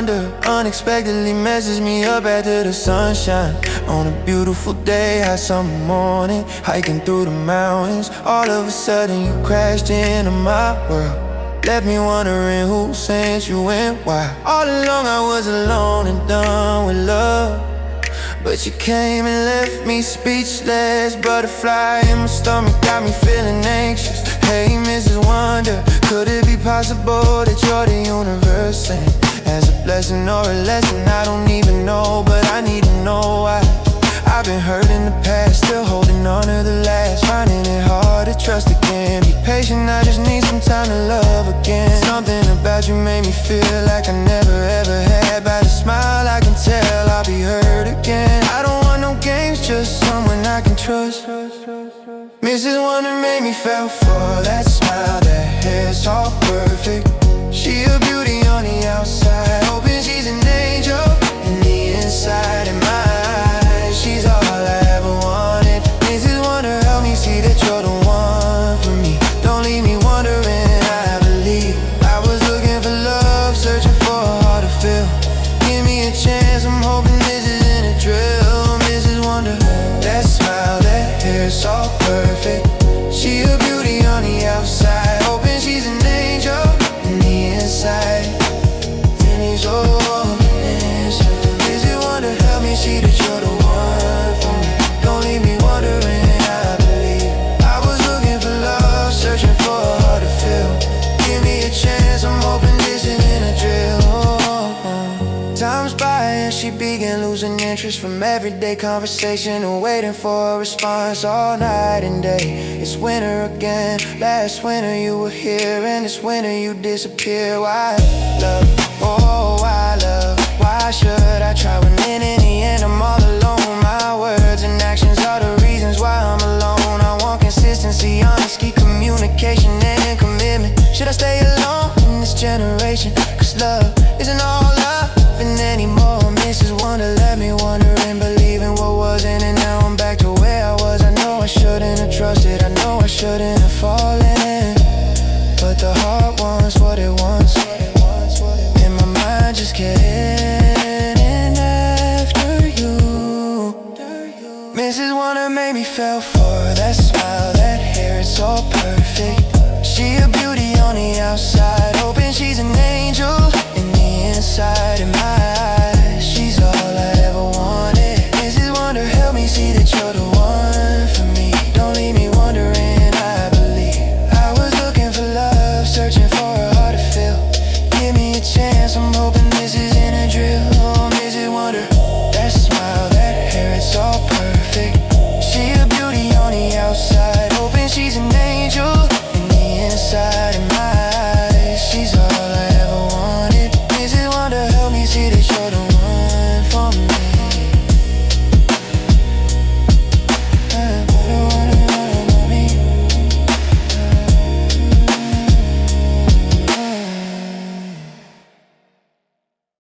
Wonder unexpectedly messes me up after the sunshine. On a beautiful day, hot summer morning, hiking through the mountains. All of a sudden you crashed into my world, left me wondering who sent you and why. All along I was alone and done with love, but you came and left me speechless. Butterfly in my stomach got me feeling anxious. Hey Mrs. Wonder, could it be possible that you're the universe sent as a blessing or a lesson? I don't even know, but I need to know why. I've been hurt in the past, still holding on to the last, finding it hard to trust again. Be patient, I just need some time to love again. Something about you made me feel like I never ever had. By the smile I can tell I'll be hurt again. I don't want no games, just someone I can trust. Mrs. Wonder made me fell for that smile, that hair's all perfect. She a beauty on the outside, hoping she's an angel in the inside. In my eyes, she's all I ever wanted. Mrs. Wonder, help me see that you're the one for me. Don't leave me wondering, I believe. I was looking for love, searching for a heart to feel. Give me a chance, I'm hoping this isn't a drill. Mrs. Wonder, that smile, that hair's all perfect. She a beauty on the outside, hoping she's an angel in the inside. And he's open, Mrs. Wonder, help me see that you're the one for me. Don't leave me wondering, I believe. I was looking for love, searching for a heart to feel. Give me a chance, I'm hoping this isn't a drill. Time's by and she began losing interest from everyday conversation and waiting for a response all night and day. It's winter again, last winter you were here, and this winter you disappear. Why love, oh why love, why should I try when in the end I'm all alone? My words and actions are the reasons why I'm alone. I want consistency, honesty, communication and commitment. Should I stay alone in this generation? Cause love isn't all love anymore. Mrs. Wonder left me wondering, believing what wasn't, and now I'm back to where I was. I know I shouldn't have trusted, I know I shouldn't have fallen in, but the heart wants what it wants, and my mind just getting after you. Mrs. Wonder made me fell for that smile, that hair, it's all perfect. She a beauty on the outside, hoping she's an angel in the inside. In my eyes, she's all I ever wanted. Mrs. Wonder, help me see that you're the one for me. Don't leave me wondering, I believe. I was looking for love, searching for a heart to feel. Give me a chance, I'm hoping this isn't a drill. Oh, Mrs. Wonder, that smile, that hair, it's all perfect. She a beauty on the outside, hoping she's an angel in the inside. In my eyes, she's all I ever wanted. Mrs. Wonder, help me see that you're the